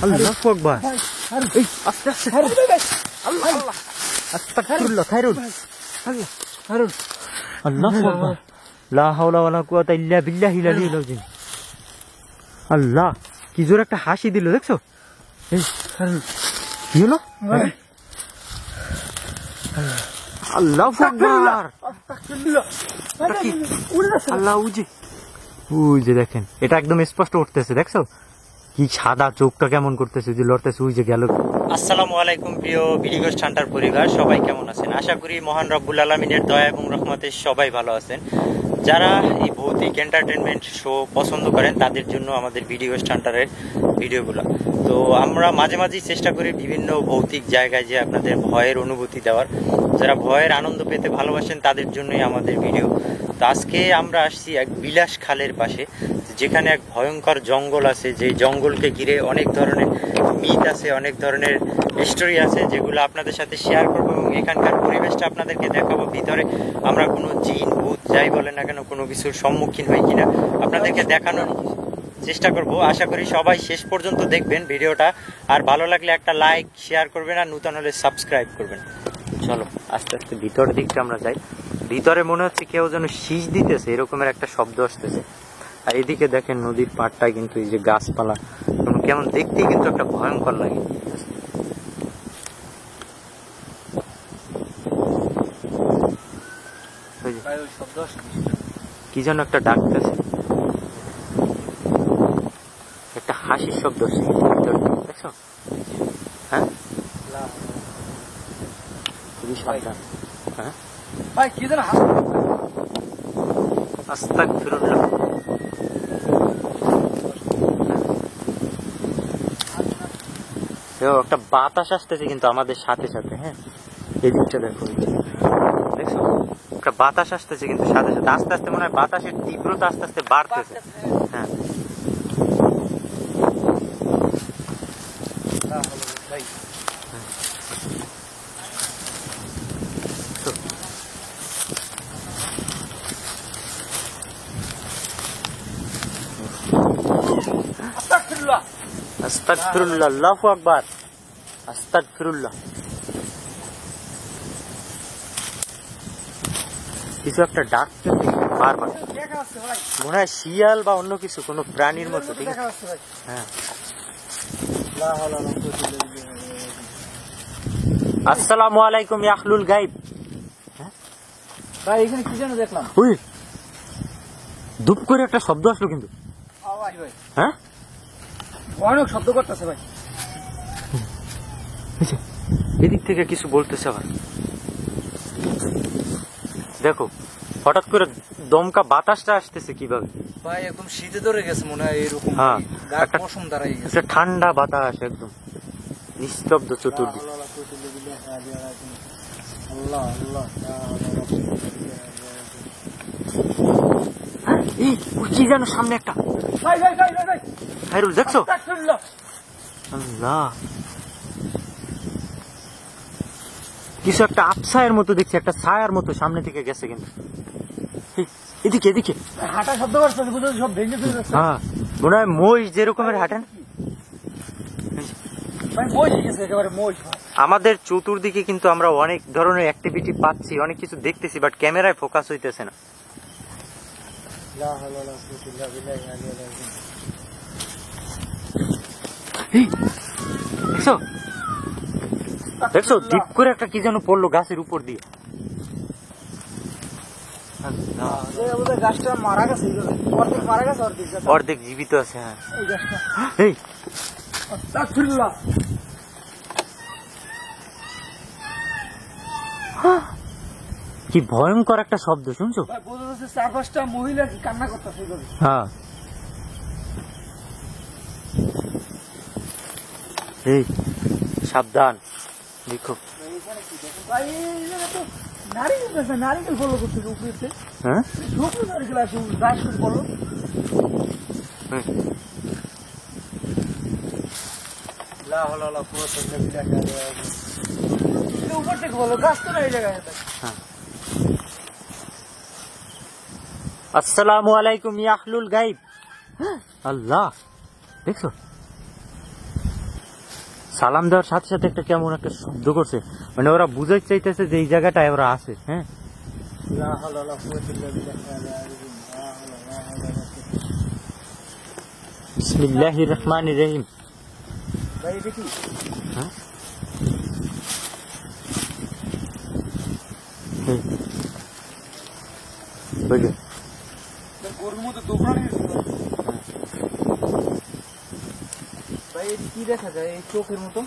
আল্লাহু আকবার। এই আস্তে আস্তে। আল্লাহ আল্লাহ। আস্তাগফিরুল্লাহ খায়রুল। আল্লাহ খায়রুল। আল্লাহু আকবার। লা হাওলা ওয়ালা কুওয়াতা ইল্লা বিল্লাহিল আলিয়্যিল আযীম। আল্লাহ কি জোর একটা হাসি দিল দেখছো? এই খায়রুল কি হলো? আল্লাহু আকবার। আস্তাগফিরুল্লাহ। আল্লাহ ওই যে দেখেন এটা একদম স্পষ্ট উঠতেছে দেখছো কি সাদা চোখটা কেমন করতেছে যে লড়তেছে ওই যে গেল। আসসালামু আলাইকুম প্রিয় বিডিগোস হান্টার পরিবার, সবাই কেমন আছেন? আশা করি মহান রব্বুল আলামিনের দয়া এবং রহমতে সবাই ভালো আছেন। যারা এই ভৌতিক এন্টারটেনমেন্ট শো পছন্দ করেন তাদের জন্য আমাদের বিডিগোস হান্টারের ভিডিওগুলো। তো আমরা মাঝে মাঝেই চেষ্টা করি বিভিন্ন ভৌতিক জায়গায় যে আপনাদের ভয়ের অনুভূতি দেওয়ার। যারা ভয়ের আনন্দ পেতে ভালোবাসেন তাদের জন্যই আমাদের ভিডিও। তো আজকে আমরা আসছি এক বিলাস খালের পাশে, যেখানে এক ভয়ঙ্কর জঙ্গল আছে, যে জঙ্গলকে ঘিরে অনেক ধরনের মিথ আছে, অনেক ধরনের স্টোরি আছে, যেগুলো আপনাদের সাথে শেয়ার করবো এবং এখানকার পরিবেশটা আপনাদেরকে দেখাবো। ভিতরে আমরা কোনো জিন ভূত যাই বলে না কেন কোনো কিছুর সম্মুখীন হই কিনা আপনাদেরকে দেখানোর চেষ্টা করব। আশা করি সবাই শেষ পর্যন্ত দেখবেন ভিডিওটা, আর ভালো লাগলে একটা লাইক শেয়ার করবেন, আর নতুন হলে সাবস্ক্রাইব করবেন। চলো আস্তে আস্তে ভিতর দিকটা আমরা যাই। ভিতরে মনে হচ্ছে কেউ যেন শীষ দিতেছে, এরকমের একটা শব্দ আসতেছে। আর এদিকে দেখেন নদীর পাড়টায় কিন্তু এই যে গাছপালা কেমন দেখতেই কিন্তু একটা ভয়ঙ্কর লাগে। কি যেন একটা ডাকতেছে, একটা হাসির শব্দ আসছে দেখছো? হ্যাঁ খুবই সাবধান। হ্যাঁ ভাই কি যেন আস্তাগফিরুল্লাহ। একটা বাতাস আসতেছে কিন্তু আমাদের সাথে সাথে। হ্যাঁ এদিকটা দেখো, দেখছো একটা বাতাস আসতেছে কিন্তু সাথে সাথে আস্তে আস্তে মনে হয় বাতাসের তীব্রতা আস্তে আস্তে বাড়তেছে। হ্যাঁ আস্তাগফিরুল্লাহ। আল্লাহু আকবার। আস্তাগফিরুল্লাহ। কিছু একটা ডাকতেছে বারবার, মনে হয় শিয়াল বা অন্য কিছু কোনো প্রাণীর মতো। ঠিক আছে হ্যাঁ। আসসালামু আলাইকুম ইয়া আহলুল গায়ব। ভাই এখানে কি যেন দেখলাম, ওই ধুপ করে একটা শব্দ আসলো কিন্তু। হ্যাঁ অনেক শব্দ করতেছে ভাই। এদিক থেকে কিছু বলতেছে আবার, দেখো হঠাৎ করে দমকা বাতাসটা আসতেছে কিভাবে ভাই, একদম শীতে ধরে গেছে মনে হয় এরকম। হ্যাঁ একটা মৌসুম দাঁড়াই গেছে, একটা ঠান্ডা বাতাস, একদম নিস্তব্ধ চতুর্দিক। কি যেন সামনে একটা খায়রুল দেখছো? আল্লাহ কিছু একটা আবছায়ের মতো দেখছি, একটা ছায়ার মতো সামনে থেকে গেছে কিন্তু। এদিকে এদিকে হাঁটা শব্দ করছে, সব ভেঙে ফেলছে। হ্যাঁ মনে হয় মহিষ যেরকমের হাঁটেন। আমাদের চতুর্দিকে কিন্তু আমরা অনেক ধরনের অ্যাক্টিভিটি পাচ্ছি, অনেক কিছু দেখতেছি, বাট ক্যামেরায় ফোকাস হইতেছে না। দেখছো দেখছো ডিপ করে একটা কি যেন পড়লো গাছের উপর দিয়ে। গাছটা মারা গেছে, অর্ধেক জীবিত আছে। হ্যাঁ এই কি ভয়ঙ্কর একটা শব্দ শুনছো? চার পাঁচটা মহিলা কান্না করতেছে। হ্যাঁ এই সাবধান দেখো। নারিকেল ফলো করতেছে উপরে। হ্যাঁ নারিকেল আছে গাছ ফলো। উপর থেকে বলো, গাছ তো না এই জায়গায়। আসসালামু আলাইকুম ইয়া আহলুল গায়ব। আল্লাহ দেখছো? সালাম দেওয়ার সাথে সাথে একটা কেমন একটা শব্দ করছে, মানে ওরা বুঝাই চাইতেছে যে এই জায়গাটায় ওরা আছে। হ্যাঁ, লা হাওলা ওয়ালা কুওয়াতা ইল্লা বিল্লাহ আল আযীম। লা হাওলা ওয়ালা কুওয়াতা। বিসমিল্লাহির রহমানির রহিম। ভাই এটা কি? হ্যাঁ, এই, ওই যে, গরুর মতো দোকানে গেছে ভাই। এটা কি দেখা যায় এই চোখের মতো?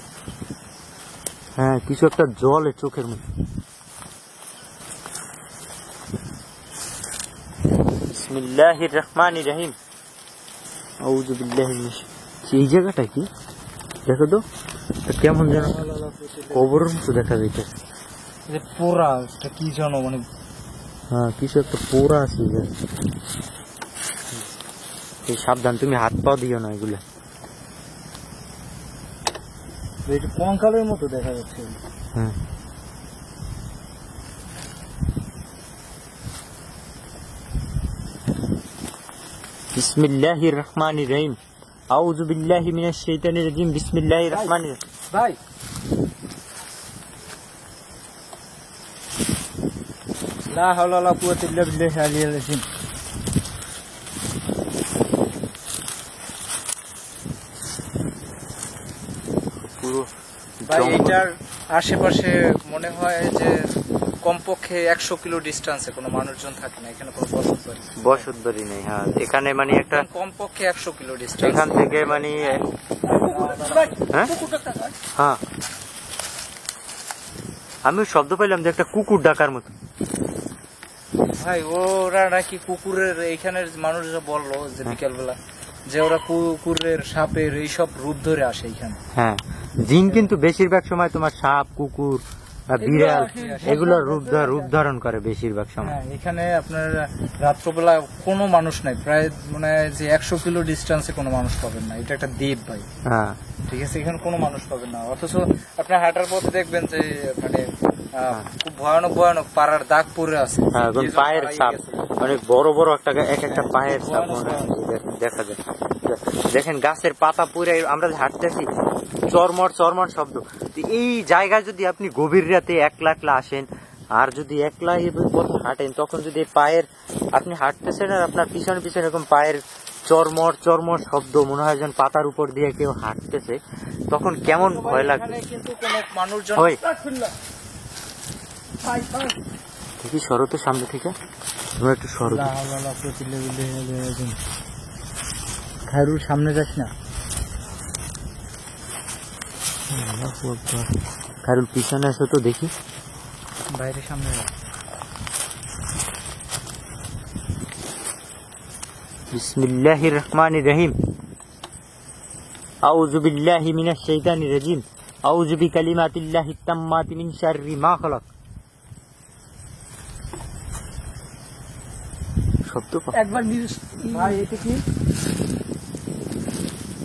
হ্যাঁ, কিছু একটা জল এর চোখের মধ্যে। বিসমিল্লাহির রহমানির রহিম। আউযু বিল্লাহি মিনাশ। এই জায়গাটা কি দেখো তো, এটা কেমন যেন কবরের মতো দেখা যাইতেছে। যে পোড়া এটা কি জানো মানে হ্যাঁ, কিছু একটা পোড়া আছে এই জায়গায়। এই সাবধান, তুমি হাত পা দিও না এগুলা। এটা কঙ্কালের মতো দেখা যাচ্ছে। হ্যাঁ, বিসমিল্লাহির রহমানির রহিম। আউযু বিল্লাহি মিনাশ শাইতানির রাজিম। বিসমিল্লাহির রহমানির রহিম। ভাই লা হাওলা ওয়ালা কুওয়াতা ইল্লা বিল্লাহ আলিয়্যিল আযীম। পুরো ভাই জঙ্গল। এটার আশেপাশে মনে হয় যে কমপক্ষে 100 কিলো ডিস্টেন্সে কোনো মানুষজন থাকে না, এখানে কোনো বসত বাড়ি বসত বাড়ি নেই। হ্যাঁ, এখানে মানে একটা কমপক্ষে 100 কিলো ডিস্টেন্স। এখান থেকে মানে হ্যাঁ হ্যাঁ, আমি শব্দ পাইলাম যে একটা কুকুর ডাকার মতো। ভাই ওরা নাকি কুকুরের এইখানের মানুষরা বললো যে বিকেলবেলা যে ওরা কুকুরের সাপের এইসব রূপ ধরে আসে এইখানে। হ্যাঁ, জিন কিন্তু বেশিরভাগ সময় তোমার সাপ, কুকুর, বিড়াল এগুলো রূপ ধারণ করে বেশিরভাগ সময়। হ্যাঁ, এখানে আপনার রাত্রবেলা কোনো মানুষ নাই, প্রায় মনে হয় যে 100 কিলো ডিস্টেন্সে কোনো মানুষ পাবেন না। এটা একটা দ্বীপ ভাই, হ্যাঁ, ঠিক আছে, এখানে কোনো মানুষ পাবেন না। অথচ আপনার হাঁটার পথে দেখবেন যে মানে খুব ভয়ানক ভয়ানক পাড়ার দাগ পড়ে আছে। হ্যাঁ, যে সব পায়ের হারাই ছাপ, গেছে। অনেক বড় বড় এক একটা পায়ের ছাপ মনে হয় দেখা যায়। দেখেন গাছের পাতা পুরে আমরা যে হাঁটতেছি, চরমর চরমর শব্দ। তো এই জায়গায় যদি আপনি গভীর রাতে একলা একলা আসেন, আর যদি একলা এই পথ হাঁটেন, তখন যদি পায়ের আপনি হাঁটতেছেন আর আপনার পিছনে পিছনে এরকম পায়ের চরমর চরমর শব্দ, মনে হয় যেন পাতার উপর দিয়ে কেউ হাঁটতেছে, তখন কেমন ভয় লাগবে। এখানে কিন্তু কোনো মানুষজন ওই ভাই ভাই দেখি সরো তো সামনে থেকে, তোমরা একটু সরো। লা হাওলা ওয়ালা কুওয়াতা ইল্লা বিল্লাহ আলিয়্যিল আযীম। খায়রুল সামনে যাস না। কারণ পিছনে আসো তো দেখি। বাইরে সামনে যাও। বিসমিল্লাহির রহমানির রহিম। আউযু বিল্লাহি মিনাশ শাইতানির রাজিম। আউযু বিকালিমাতিল্লাহিত তাম্মাতি মিন শাররি মা খালাক। শব্দ পাও? একবার ভাই এটা কি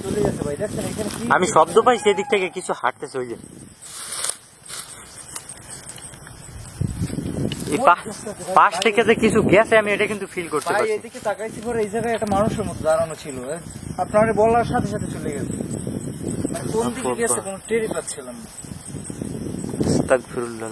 চলে গেছে ভাই, দেখছেন এখানে কি আমি শব্দ পাই সেদিক থেকে কিছু হাঁটতেছে। ওই যে এই পাশ থেকে যে কিছু গেছে, আমি এটা কিন্তু ফিল করতে ভাই পারছি। এদিকে তাকাইছি পরে এই জায়গায় একটা মানুষের মতো দাঁড়ানো ছিল, আপনার বলার সাথে সাথে চলে গেছে। মানে কোন দিকে গেছে কোনো টেরই পাচ্ছিলাম না। আস্তাগফিরুল্লাহ।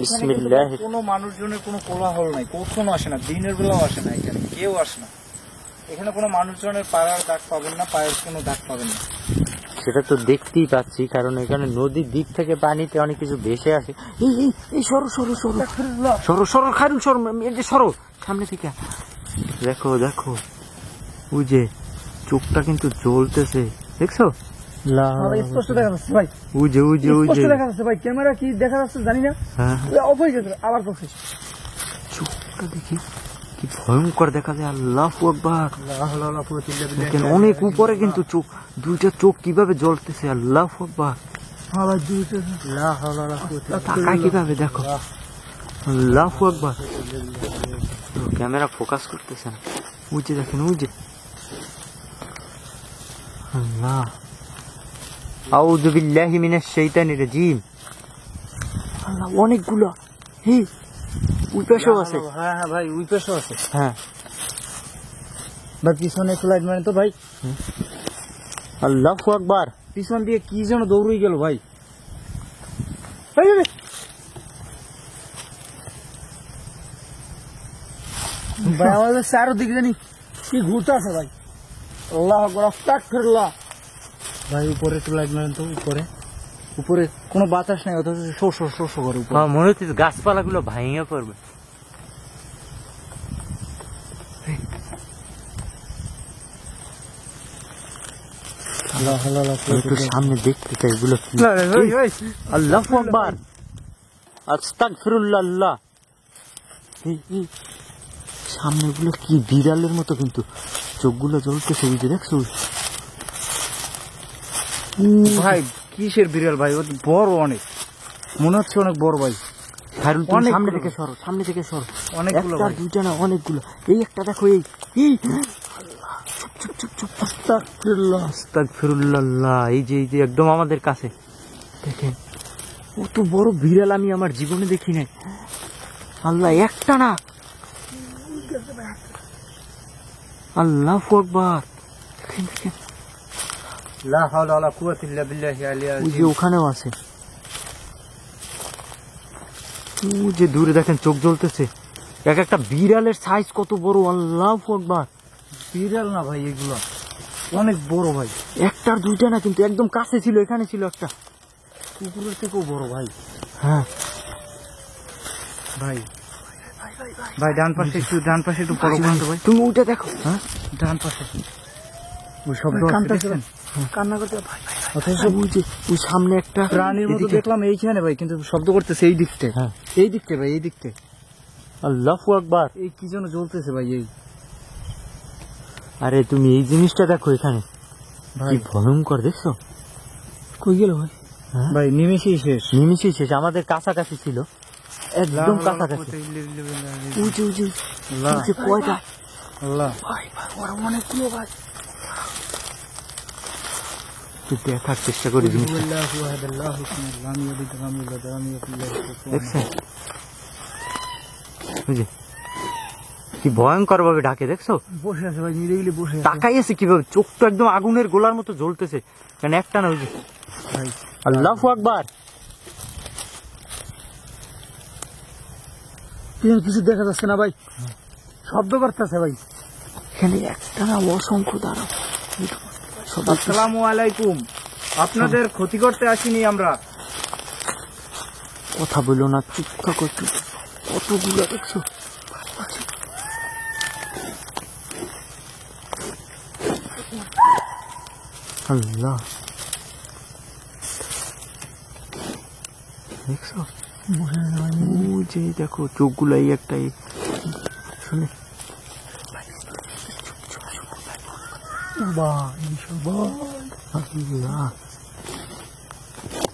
বিসমিল্লাহ। কোনো মানুষজনের কোনো কোলাহল নাই, কখনো আসে না, দিনের বেলাও আসে না, এখানে কেউ আসে না। এখানে কোনো মানুষজনের পাড়ার দাগ পাবেন না, পায়ের কোনো দাগ পাবেন না। সেটা তো দেখতেই পাচ্ছি, কারণ এখানে নদীর দিক থেকে পানিতে অনেক কিছু ভেসে আসে। এই সরো সরো সরো সরো সরো, খারুন সরো, এই যে সরো সামনে থেকে। দেখো দেখো, ওই যে চোখটা কিন্তু জ্বলতেছে, দেখছো? স্পষ্ট দেখা যাচ্ছে ভাই, ওই যে ওই যে ওই যে স্পষ্ট দেখা যাচ্ছে ভাই। ক্যামেরা কি দেখা যাচ্ছে জানি না, হ্যাঁ, অফ হয়ে গেছে আবার পক্ষে। চোখটা দেখি কি ভয়ঙ্কর দেখা যায়। আল্লাহু আকবার। লা হাওলা ওয়ালা কুওয়াতা ইল্লা বিল্লাহ। দেখেন অনেক উপরে কিন্তু চোখ, দুইটা চোখ কিভাবে জ্বলতেছে। আল্লাহু আকবার। হ্যাঁ ভাই দুইটা। লা হাওলা ওয়ালা কুওয়াতা ইল্লা তাকায় কিভাবে দেখো। আল্লাহু আকবার। ক্যামেরা ফোকাস করতেছে না। ওই যে দেখেন, ওই যে আল্লাহ। আউযু বিল্লাহি মিনাশ শাইতানির রাজিম। আল্লাহ, অনেকগুলো। হে ওই পাশেও আছে। হ্যাঁ হ্যাঁ ভাই, ওই পাশেও আছে। হ্যাঁ ভাই পিছনে একটু লাইট মারেন তো ভাই। আল্লাহু আকবার। পিছন দিয়ে কি যেন দৌড়ই গেল ভাই। এই রে। ভাই আমাদের চারদিকে জানি কি ঘুরতে আছে ভাই। আল্লাহ আকবার, আস্তাগফিরুল্লাহ। ভাই উপরে একটু লাইট মারেন তো। উপরে উপরে কোনো বাতাস নাই, অথচ শো শো শো শো করে উপরে। হ্যাঁ মনে হচ্ছে গাছপালা গুলো ভাঙিয়ে পড়বে। আল্লাহ আল্লাহ আল্লাহ। একটু সামনে দেখতে চাই এগুলো কি। আল্লাহু আকবার, আস্তাগফিরুল্লাহ। আল্লাহ, এই সামনে গুলো কি বিড়ালের মতো, কিন্তু চোখগুলো জ্বলতেছে। ওই যে দেখছো? ভাই কিসের বিড়াল ভাই? ও তো বড় অনেক, মনে হচ্ছে অনেক বড় ভাই। খায়রুল তুমি অনেকগুলো। সামনে থেকে সরো, সামনে থেকে সরো। অনেকগুলো একটা ভাই। দুইটা না, অনেকগুলো। এই একটা দেখো, এই এই চুপ চুপ চুপ। আস্তাগফিরুল্লাহ, আস্তাগফিরুল্লাহ। আল্লাহ, এই যে একদম আমাদের কাছে দেখেন, কত বড় বিড়াল আমি আমার জীবনে দেখি নাই। আল্লাহ, একটা না। আল্লাহু আকবার। দেখেন দেখেন, লা হাওলা ওয়ালা কুওয়াতা ইল্লা বিল্লাহি আলিয়া ওই যে ওখানেও আছে। ওই যে দূরে দেখেন চোখ জ্বলতেছে। এক একটা বিড়ালের সাইজ কত বড়। আল্লাহু আকবার। বিড়াল না ভাই, এগুলো অনেক বড় ভাই। একটার দুইটা না, কিন্তু একদম কাছে ছিল। এখানে ছিল একটা। কুকুরের থেকেও বড় ভাই। হ্যাঁ ভাই ভাই ডান পাশে একটু বড় কান্ত ভাই। তুমি ওইটা দেখো। হ্যাঁ ডান পাশে ওই শব্দ দেখছেন? কান্না করতে। ভাই অথচ ওই যে ওই সামনে একটা প্রাণীর মতো এদিকে। দেখলাম এইখানে ভাই, কিন্তু শব্দ করতেছে এই দিকতে। হ্যাঁ। এই দিকতে ভাই, এই দিকতে। আল্লাহু আকবার। এই কি যেন জ্বলতেছে ভাই। এই আরে তুমি এই জিনিসটা দেখো এখানে, ভাই কি ভয়ঙ্কর। দেখছো? কই গেল ভাই? হ্যাঁ? ভাই নিমেষেই শেষ। নিমিষেই শেষ। আমাদের কাছাকাছি ছিল, একদম কাছাকাছি। ওই যে ওই যে কয়টা। আল্লাহ ভাই ভাই ওরা অনেকগুলো ভাই। একটু দেখার চেষ্টা করি জিনিসটা। দেখছেন? ওই যে কি ভয়ঙ্কর ভাবে ডাকে, দেখছো? বসে আছে ভাই, নিরিবিলি বসে আছে তাকাই আছে কিভাবে, চোখটা একদম আগুনের গোলার মতো জ্বলতেছে। কেন একটা না, ওই যে ভাই। আল্লাহু আকবার। কিছু দেখা যাচ্ছে না ভাই, শব্দ করতেছে ভাই। এখানে একটা না, অসংখ্য দাঁড়া। আসসালামু আলাইকুম, আপনাদের ক্ষতি করতে আসিনি আমরা। কথা বললো না, চুপ থাকো একটু। কতগুলো দেখছো? আল্লাহ, দেখছো? ওই যে দেখো চোখগুলো, এই একটা শুনে। আল্লাহ,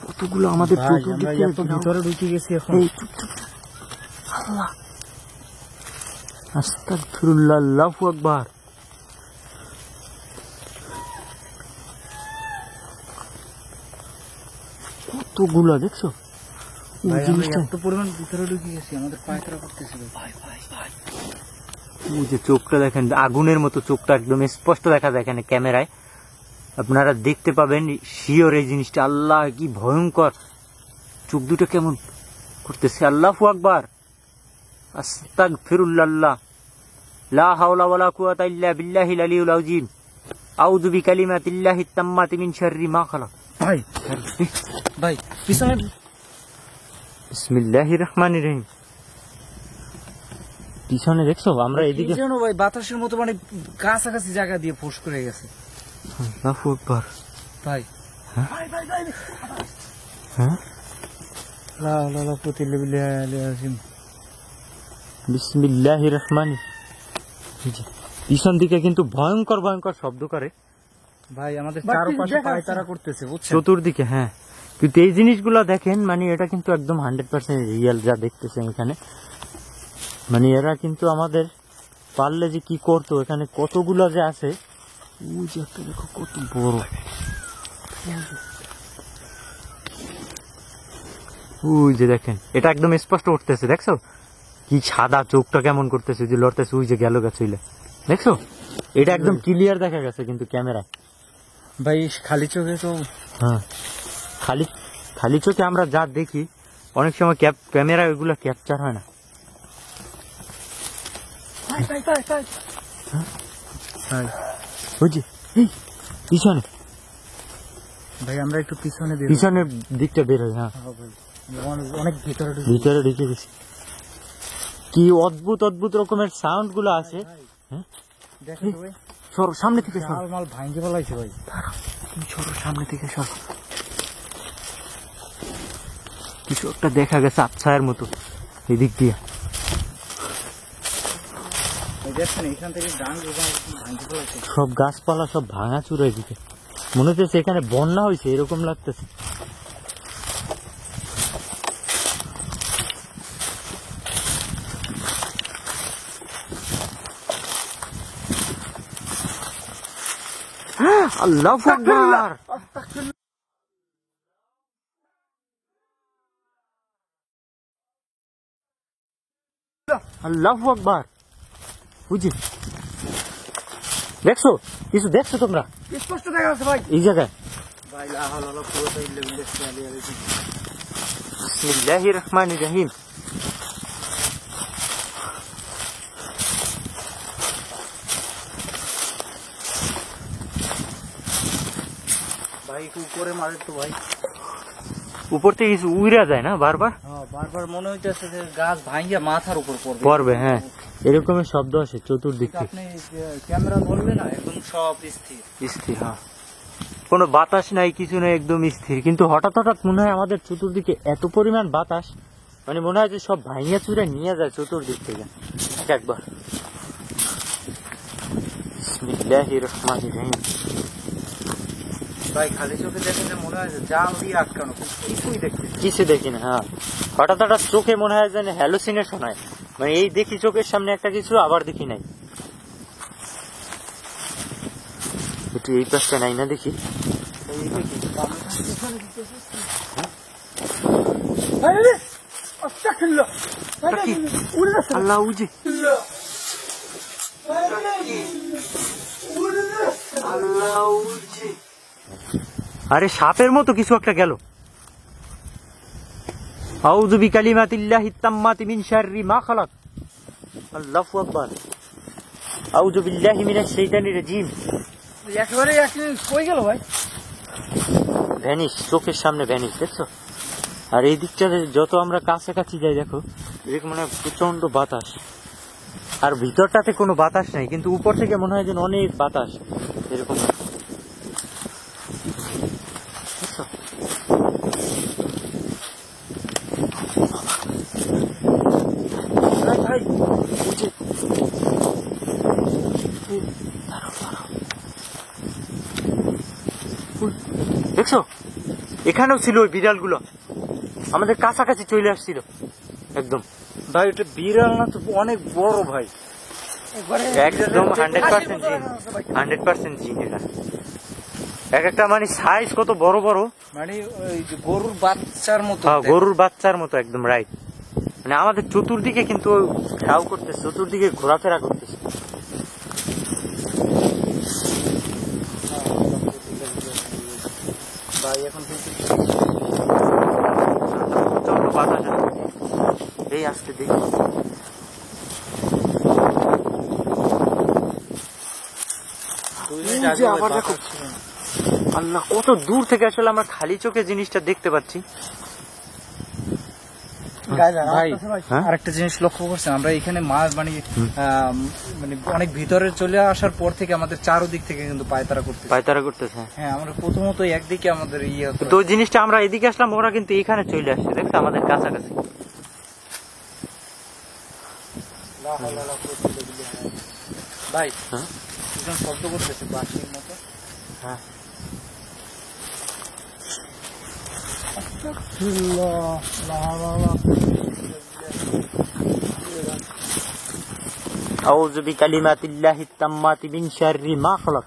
কতগুলো আমাদের ভাই, আমরা এত ভিতরে ঢুকে গেছি এখন। এই চুপ চুপ চুপ। আল্লাহ, আস্তাগফিরুল্লাহ। আল্লাহু আকবার। কতগুলো দেখছো? ওই ভাই, আমরা জিনিসটা, এত পরিমাণ ভিতরে ঢুকে গেছি, আমাদের পায়তারা করতেছিল। ওই যে চোখটা দেখেন, আগুনের মতো চোখটা একদম স্পষ্ট দেখা যায় এখানে ক্যামেরায়। আপনারা দেখতে পাবেন শিওর এই জিনিসটা। আল্লাহ, কি ভয়ঙ্কর। চোখ দুটো কেমন করতেছে। আল্লাহু আকবার, আস্তাগফিরুল্লাহ। লা হাওলা ওয়ালা কুওয়াতা ইল্লা বিল্লাহিল আলিয়্যিল আযীম। আউযু বিকালিমাতিল্লাহিত তাম্মাতি মিন শাররি মা খালাক। ভাই ভাই পিছনে। বিসমিল্লাহির রহমানির রহিম। পিছনে দেখছো? আমরা এদিকে। কি যেন ভাই বাতাসের মতো, মানে কাছাকাছি জায়গা দিয়ে ফোঁস করে গেছে আল্লাহু আকবার। ভাই। হ্যাঁ? ভাই ভাই ভাই হ্যাঁ, লা লা লা কুওয়াতা ইল্লা বিল্লাহি আলিয়্যিল আযীম। বিসমিল্লাহির রহমানির। পিছন দিকে কিন্তু ভয়ঙ্কর ভয়ঙ্কর শব্দ করে ভাই আমাদের চারপাশে পায়তারা করতেছে, বুঝছেন? চতুর্দিকে। হ্যাঁ, কিন্তু এই জিনিসগুলো দেখেন, মানে এটা কিন্তু একদম 100% রিয়েল যা দেখতেছেন এখানে। মানে এরা কিন্তু আমাদের পারলে যে কি করতো। এখানে কতগুলো যে আছে, ওই যে একটা দেখো কত বড়। ওই যে দেখেন, এটা একদম স্পষ্ট উঠতেছে, দেখছো? কি সাদা, চোখটা কেমন করতেছে, যে লড়তেছে, ওই যে গেল গা চইলে, দেখছো? এটা একদম ক্লিয়ার দেখা গেছে কিন্তু ক্যামেরা। ভাই খালি চোখে তো হ্যাঁ, খালি খালি চোখে আমরা যা দেখি অনেক সময় ক্যামেরা ওইগুলো ক্যাপচার হয় না। বুঝছি, পিছনে ভাই আমরা একটু পিছনে দিই, পিছনের দিকটা বের হয়। হ্যাঁ, অনেক ভিতরে ভিতরে ঢুকে গেছি। কি অদ্ভুত অদ্ভুত রকমের সাউন্ড গুলো আছে। দেখো ভাই, সর, সামনে থেকে সর, মাল ভাঙে ফেলাইছে ভাই। তুমি সরো, সামনে থেকে সর। কিছু একটা দেখা গেছে আচ্ছায়ের মতো এই দিক দিয়ে। দেখছেন এখান থেকে গান ভাঙে ফেলাইছে, সব গাছপালা সব ভাঙা চুরা দিকে, মনে হচ্ছে এখানে বন্যা হয়েছে এরকম লাগতেছে। আল্লাহু আকবার, আল্লাহু আকবার। বুঝি, দেখছো কিছু? দেখছো তোমরা? স্পষ্ট দেখা যাচ্ছে ভাই। এই জায়গায় ভাই লা হাওলা ওয়ালা কুওয়াতা ইল্লা বিল্লাহ আলাইহি বিসমিল্লাহির রহমানির রহিম। ভাই একটু উপরে মারে তো ভাই। উপর থেকে কিছু উড়া যায় না বারবার? হ্যাঁ, বারবার মনে হইতেছে যে গাছ ভাঙিয়া মাথার উপর পড়বে পড়বে। হ্যাঁ, এরকমের শব্দ আসে চতুর্দিক থেকে। আপনি ক্যামেরা ধরলে না একদম সব স্থির। স্থির, হ্যাঁ, কোনো বাতাস নাই, কিছু নাই, একদম স্থির। কিন্তু হঠাৎ হঠাৎ মনে হয় আমাদের চতুর্দিকে এত পরিমাণ বাতাস, মানে মনে হয় যে সব ভাঙিয়া চুরে নিয়ে যায় চতুর্দিক থেকে একবার। বিসমিল্লাহির রহমানির রহিম। ভাই খালি চোখে দেখে মনে হয় যে জাল দিয়ে আটকানো, কিছুই দেখতে কিছু দেখি না। হ্যাঁ, হঠাৎ হঠাৎ চোখে মনে হয় যেন হ্যালুসিনেশন হয়, মানে এই দেখি চোখের সামনে একটা কিছু, আবার দেখি নাই। একটু এই পাশটা নাই না দেখি। আল্লাহ উজি, আল্লাহ উজি। আরে সাপের মতো কিছু একটা গেল। আউযু বিকালিমাতিল্লাহিত তাম্মাতি মিন শাররি মা খালাক। আল্লাহু আকবার। আউযু বিল্লাহি মিনাশ শাইতানির রাজিম। একেবারে কই গেল ভাই? ভ্যানিশ, চোখের সামনে ভ্যানিশ, দেখছো? আর এই দিকটাতে যত আমরা কাছাকাছি যাই দেখো, এরকম মনে হয় প্রচন্ড বাতাস। আর ভিতরটাতে কোনো বাতাস নাই, কিন্তু উপর থেকে মনে হয় যেন অনেক বাতাস এরকম। দেখছো? দেখছো, এখানেও ছিল ওই বিড়ালগুলো, আমাদের কাছাকাছি চলে আসছিল একদম। ভাই এটা বিড়াল না তো, অনেক বড় ভাই, একদম 100% জিন, 100% জিন। এটা এক একটা মানে সাইজ কত বড় বড়, মানে ওই যে গরুর বাচ্চার মতো। হ্যাঁ, গরুর বাচ্চার মতো একদম, রাইট। মানে আমাদের চতুর্দিকে কিন্তু ঘাও করতেছে, চতুর্দিকে ঘোরাফেরা করতেছে। ভাই এখন প্রচন্ড বাতাস আসছে। এই আসতে দেখি, আবার দেখো, আল্লাহ কত দূর থেকে আসলে আমরা খালি চোখে জিনিসটা দেখতে পাচ্ছি। ভাই হ্যাঁ? আরেকটা জিনিস লক্ষ্য করছেন, আমরা এখানে মাছ মানে মানে অনেক ভিতরে চলে আসার পর থেকে আমাদের চারোদিক থেকে কিন্তু পায়তারা করতেছে। পায়তারা করতেছে। হ্যাঁ, আমরা প্রথমত একদিকে আমাদের ইয়ে হতো। তো জিনিসটা আমরা এদিকে আসলাম, ওরা কিন্তু এখানে চলে আসছে, দেখছো, আমাদের কাছাকাছি। ভাই হ্যাঁ? একদম শব্দ করতেছে বাঁশির মতো। হ্যাঁ, আউযু বিকালিমাতিল্লাহিত তাম্মাতি মিন শাররি মা খালাক।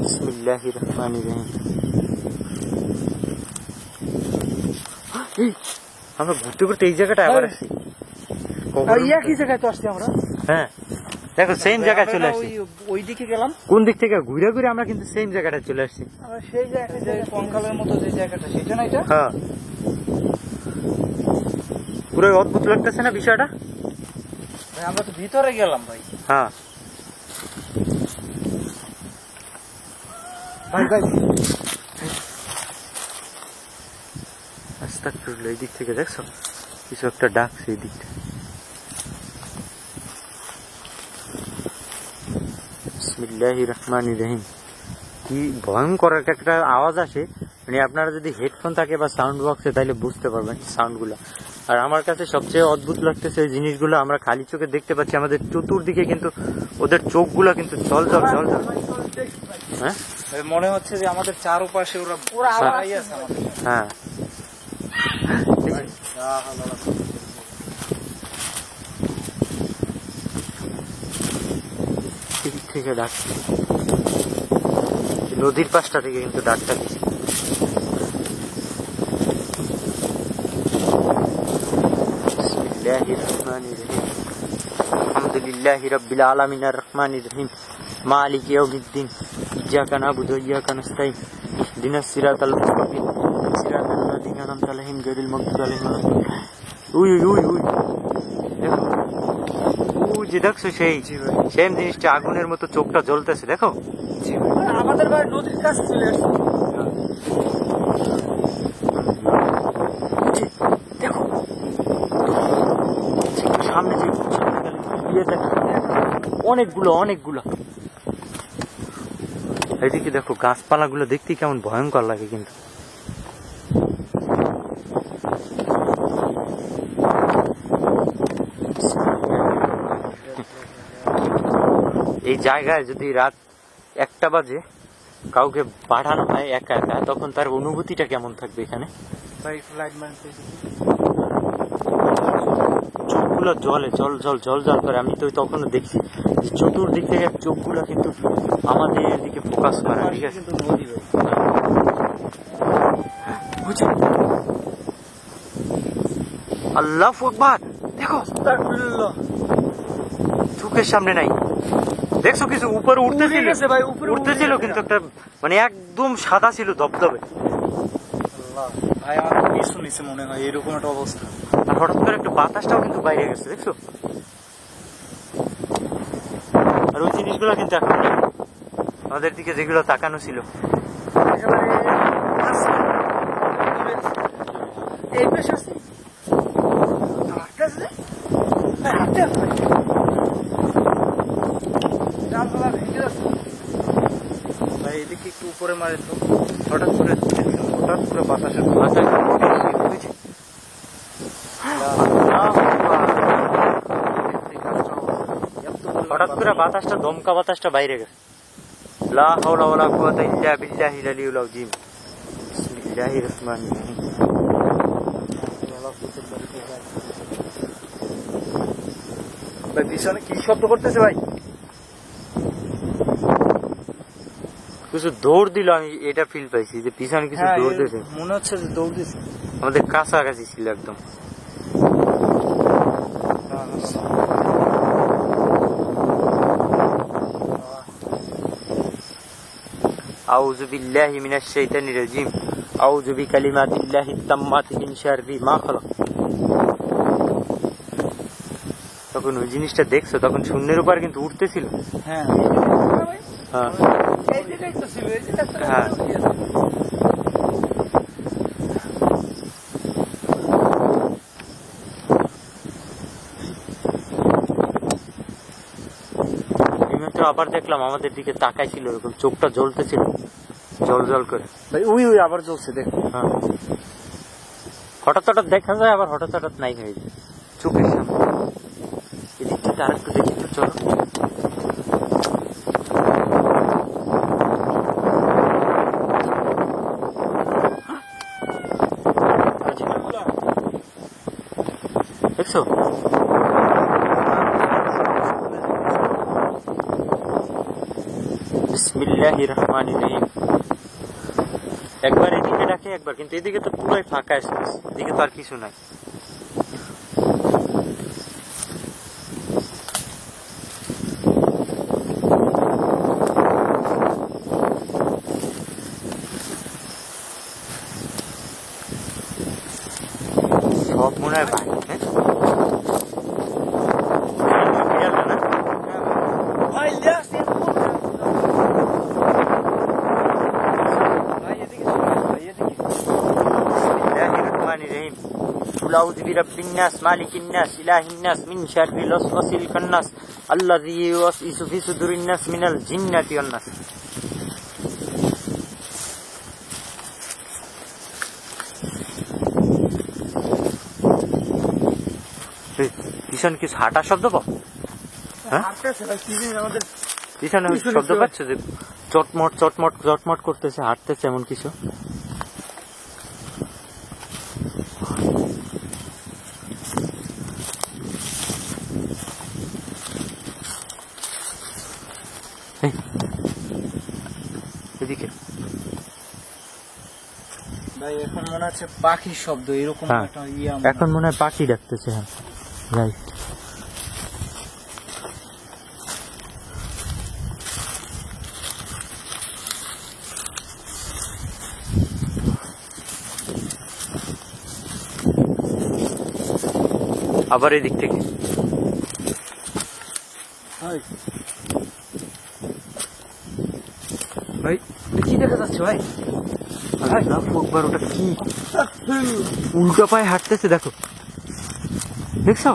বিসমিল্লাহির রহমানির রহিম। আমরা ঘুরতে ঘুরতে এই জায়গাটা আবার আসছি। একই জায়গায় তো আসছি আমরা। হ্যাঁ দেখো সেম জায়গায় চলে আসছি। ওই দিকে গেলাম, কোন দিক থেকে ঘুরে ঘুরে আমরা কিন্তু সেম জায়গাটা চলে আসছি। আমরা সেই জায়গায় যে কঙ্কালের মতো যে জায়গাটা, সেটা না এটা? হ্যাঁ পুরো অদ্ভুত লাগতেছে না বিষয়টা? ভাই আমরা তো ভিতরে গেলাম ভাই। হ্যাঁ ভাই ভাই আস্তাগফিরুল্লাহ, এই দিক থেকে দেখছো কিছু একটা ডাকছে এই দিকটা। বিসমিল্লাহির রহমানির রহিম। কি ভয়ঙ্কর একটা আওয়াজ আসে, মানে আপনারা যদি হেডফোন থাকে বা সাউন্ড বক্সে তাহলে বুঝতে পারবেন সাউন্ডগুলো। আর আমার কাছে সবচেয়ে অদ্ভুত লাগতেছে ওই জিনিসগুলো আমরা খালি চোখে দেখতে পাচ্ছি, আমাদের চতুর্দিকে কিন্তু ওদের চোখগুলো কিন্তু জল জল জল জল। হ্যাঁ ভাই মনে হচ্ছে যে আমাদের চারপাশে ওরা দাঁড়াই আছে আমাদের। হ্যাঁ এদিক থেকে ডাকছে, নদীর পাশটা থেকে কিন্তু ডাকটা দিচ্ছে। বিসমিল্লাহির রহমানির রহিম। আলহামদুলিল্লাহি রাব্বিল আলামিন আর রহমানির রহিম মালিকি ইয়াউমিদ্দিন ইয়্যাকা না'বুদু ওয়া ইয়্যাকা নাস্তাঈন ইহদিনাস সিরাতাল মুস্তাকিম সিরাতাল লাযিনা আন'আমতা আলাইহিম গায়রিল মাগদুবি আলাইহিম ওয়া লাদ-দাল্লিন। উই উই উই দেখো, ওই যে দেখছো সেই সেম জিনিসটা আগুনের মতো চোখটা জ্বলতেছে দেখো। আমাদের ভাই নদীর কাছে চলে আসছি। দেখো সামনে যে ইয়েটা অনেকগুলো অনেকগুলো, এদিকে দেখো গাছপালাগুলো দেখতে কেমন ভয়ঙ্কর লাগে কিন্তু। এই জায়গায় যদি রাত 1টা বাজে কাউকে পাঠানো হয় একা একা, তখন তার অনুভূতিটা কেমন থাকবে এখানে? ভাই ফ্লাইট মারতে চোখগুলো জলে জল জল জল জল করে। আমি তো তখনও দেখছি যে চতুর্দিক থেকে চোখগুলো কিন্তু আমাদের দিকে ফোকাস করে, ঠিক আছে? কিন্তু নদী ভাই। বুঝি আল্লাহু আকবার, দেখো আস্তাগফিরুল্লাহ, চোখের সামনে নাই, দেখছো কিছু উপরে উঠতেছিল ভাই উপরে উঠতেছিল কিন্তু একটা মানে একদম সাদা ছিল ধবধবে। আল্লাহ ভাই আমার পিছু নিচে মনে হয় এরকম একটা অবস্থা। আর হঠাৎ করে একটা বাতাসটাও কিন্তু বাইরে গেছে, দেখছো? আর ওই জিনিসগুলো কিন্তু এখন নেই আমাদের দিকে, যেগুলো তাকানো ছিল। এই পেশে আসছি। হাঁটতে আসছে? হ্যাঁ, হাঁটতে আসছে। ডালপালা ভেঙে যাচ্ছে। ভাই এদিকে একটু উপরে মারে তো, হঠাৎ করে বাতাসের মাথা হঠাৎ করে বাতাসটা দমকা বাতাসটা বাইরে গেছে। লা হাওলা ওয়ালা কুওয়াতা ইল্লা বিল্লাহিল আলিয়্যিল আযীম। বিসমিল্লাহির রহমানির রহিম। ভাই পিছনে কি শব্দ করতেছে ভাই? কিছু দৌড় দিল, আমি এটা ফিল পাইছি যে পিছনে কিছু হ্যাঁ, দৌড় দিয়েছে। মনে হচ্ছে যে দৌড় দিচ্ছে। আমাদের কাছাকাছি ছিল একদম। আউযু বিল্লাহি মিনাশ শাইতানির রাজিম। আউযু বিকালিমাতিল্লাহিত তাম্মাতি মিন শাররি মা খালাক। তখন ওই জিনিসটা দেখছো, তখন শূন্যের উপর কিন্তু উঠতেছিল। হ্যাঁ হ্যাঁ এই জায়গায় তো ছিল, এই জায়গায় হ্যাঁ। আবার দেখলাম আমাদের দিকে তাকাইছিল, এরকম চোখটা জ্বলতেছিল জল জল করে। ভাই ওই ওই আবার জ্বলছে দেখো। হ্যাঁ হঠাৎ হঠাৎ দেখা যায়, আবার হঠাৎ হঠাৎ নাই হয়ে যায় চোখের সামনে। এদিক থেকে আরেকটু দেখি তো, চলো। দেখছো বিসমিল্লাহির রহমানির রহিম। একবার এদিকে ডাকে একবার, কিন্তু এদিকে তো পুরাই ফাঁকা, এদিকে তো আর কিছু নাই। সব মনে হয় ভাই, হ্যাঁ? বিড়ালটা না? ভাই লেস ভাই এদিকে চলো, ভাই এদিকে। বিসমিল্লাহিররহমানিররহিম। কুল আউযু বিরাব্বিন নাস, মালিকিন নাস, ইলাহিন নাস, মিন শাররিল ওয়াসওয়াসিল খান্নাস, আল্লাযী ইউওয়াসওয়িসু ফি সুদুরিন নাস মিনাল জিন্নাতি ওয়ান নাস। পিছন কিছু হাঁটার শব্দ পাও? হ্যাঁ? হাঁটতেছে ভাই, কি জানি আমাদের পিছনে পিছনে শব্দ কেউ- পাচ্ছ যে চটমট চটমট চটমট করতেছে, হাঁটতেছে এমন কিছু? এই, এদিকে ভাই এখন মনে হচ্ছে পাখির শব্দ, এরকম হ্যাঁ, একটা ইয়া এখন মনে হয় পাখি ডাকতেছে। হ্যাঁ, রাইট। আবার এদিক থেকে ভাই ভাই এটা কি দেখা যাচ্ছে ভাই? আল্লাহু আকবার, ওটা কি? উল্টো পায়ে হাঁটতেছে, দেখো, দেখছো?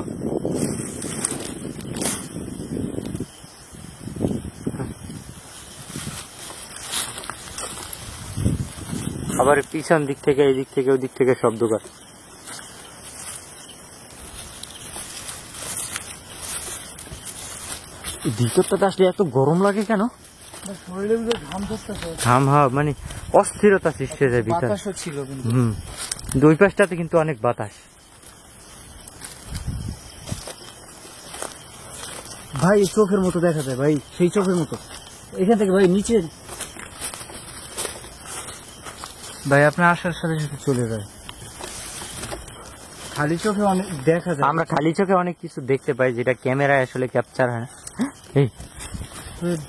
আবার পিছন দিক থেকে, এদিক থেকে, ওদিক থেকে শব্দ কর। ভিতরটাতে আসলে এত গরম লাগে কেন? শরীরে বুঝে ঘাম ধরতেছে, ঘাম, হ্যাঁ, মানে অস্থিরতা সৃষ্টি হয়ে যায় ভিতরে। বাতাসও ছিল কিন্তু। হুম, দুই পাশটাতে কিন্তু অনেক বাতাস। ভাই চোখের মতো দেখা যায় ভাই, সেই চোখের মতো এখান থেকে ভাই নিচে ভাই আপনার আসার সাথে সাথে চলে যায়, খালি চোখে অনেক দেখা যায়। আমরা খালি চোখে অনেক কিছু দেখতে পাই যেটা ক্যামেরায় আসলে ক্যাপচার হয় না। এই,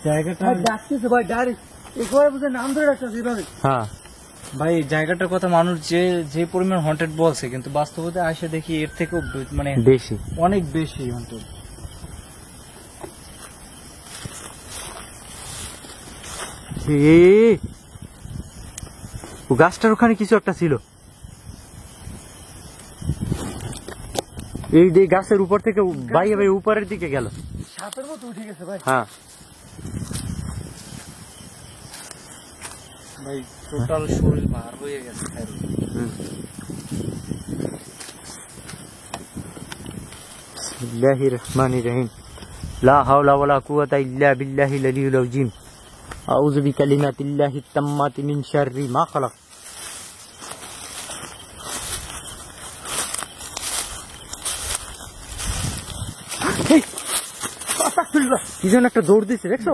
জায়গাটা ডাকতেছে ভাই, ডাইরেক্ট একবারে বুঝে নাম ধরে ডাকতেছে এভাবে। হ্যাঁ, ভাই এই জায়গাটার কথা মানুষ যে যে পরিমাণ হন্টেড বলছে, কিন্তু বাস্তবতে আসে দেখি এর থেকেও মানে বেশি। অনেক বেশি হন্টেড। ও গাছটার ওখানে কিছু একটা ছিল। এই যে গাছের উপর থেকে বাইরে বাইরে উপরের দিকে গেল। সাপের মতো উঠে গেছে ভাই। হ্যাঁ, ভাই টোটাল শরীর ভার হয়ে গেছে। বিসমিল্লাহির রহমানির রহিম। লা হাওলা ওয়ালা কুওয়াতা ইল্লা বিল্লাহিল আলিয়্যিল আযীম। আউযু বিকালিমাতিল্লাহিত তাম্মাতি মিন শাররি মা খালাক। কি যেন একটা দৌড় দিছে, দেখছো?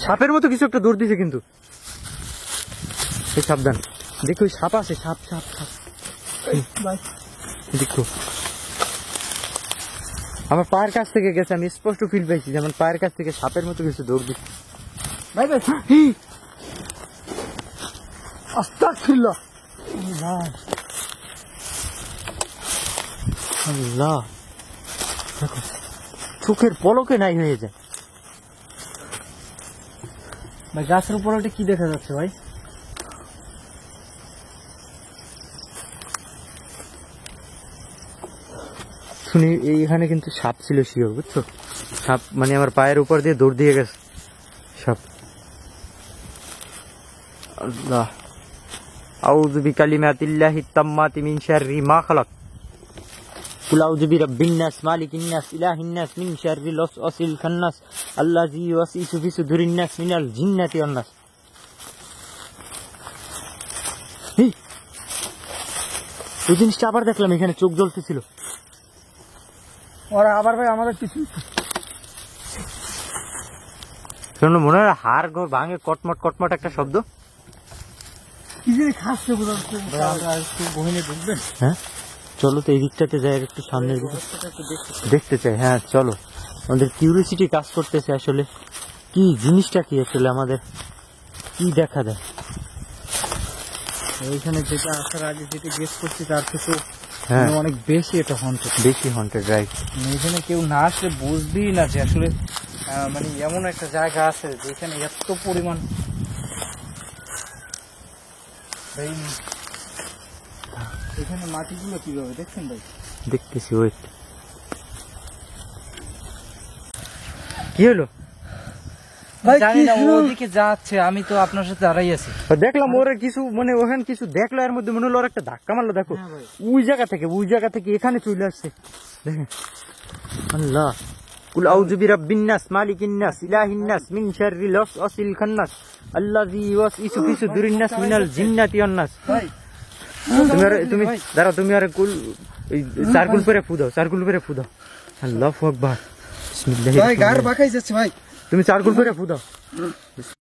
সাপের মতো কিছু একটা দৌড় দিছে কিন্তু। এই সাবধান, দেখো ওই সাপ আছে, সাপ সাপ সাপ। দেখো আমার পায়ের কাছ থেকে গেছে, আমি স্পষ্ট ফিল পাইছি যেমন পায়ের কাছ থেকে সাপের মতো কিছু দৌড় দিচ্ছে। ভাই ভাই আস্তাগফিরুল্লাহ ভাই, আল্লাহ, দেখো চোখের পলকে নাই হয়ে যায়। ভাই গাছের উপরে ওটা কি দেখা যাচ্ছে ভাই? শুনি এইখানে কিন্তু সাপ ছিল শিওর, বুঝছো? সাপ মানে আমার পায়ের উপর দিয়ে দৌড় দিয়ে গেছে সাপ। আল্লাহ, আউযু বিকালিমাতিল্লাহিত তাম্মাতি মিন শাররি মা খালাক। কুল আউযু বিরাব্বিন নাস, মালিকিন নাস, ইলাহিন নাস, মিন শাররিল ওয়াসওয়াসিল খান্নাস, আল্লাযী ইউওয়াসওয়িসু ফি সুদুরিন নাস মিনাল জিন্নাতি ওয়ান নাস। এই জিনিসটা আবার দেখলাম, এখানে চোখ জ্বলতেছিল। ওরা আবার ভাই আমাদের পিছু শোনো, মনে হয় হাড় ঘর ভাঙে কটমট কটমট একটা শব্দ। কি জানি খাচ্ছে বোঝা যাচ্ছে। ভাই আমরা একটু গহীনে ঢুকবেন? হ্যাঁ, চলো তো এই দিকটাতে যাই, একটু সামনের দিকে দেখতে চাই। হ্যাঁ চলো, আমাদের কিউরিওসিটি কাজ করতেছে আসলে কি জিনিসটা কি আসলে আমাদের কি দেখা দেয়। এইখানে যেটা আসার আগে যেটা গেস করছি তার থেকে হ্যাঁ অনেক বেশি এটা হন্টেড। বেশি হন্টেড, রাইট। এখানে কেউ না আসলে বুঝবেই না যে আসলে মানে এমন একটা জায়গা আছে যেখানে এত পরিমাণ এখানে মাটিগুলো কিভাবে দেখছেন ভাই? দেখতেছি, ওয়েট। কি হলো? জানি না ওদিকে যাচ্ছে, আমি তো আপনার সাথে দাঁড়াই আছি। দেখলাম ওরা কিছু মানে ওখানে কিছু দেখলো, এর মধ্যে মনে হলো ওর একটা ধাক্কা মারলো। দেখো ওই জায়গা থেকে এখানে চলে আসছে, দেখেন। আল্লাহ, কুল আউযু বিরাব্বিন নাস মালিকিন নাস ইলাহিন নাস মিন শাররিল ওয়াসওয়াসিল খান্নাস আল্লাযী ইউওয়াসউইসু ফি সুদুরিন নাস মিনাল জিন্নাতি ওয়ান নাস। তুমি দাঁড়াও, তুমি আর কুল চারকুল করে ফুদাও, চারকুল করে ফুদাও। আল্লাহু আকবার, বিসমিল্লাহির ভাই গার বাঁকাই যাচ্ছে ভাই। তুমি চারকুল করে ফুদাও।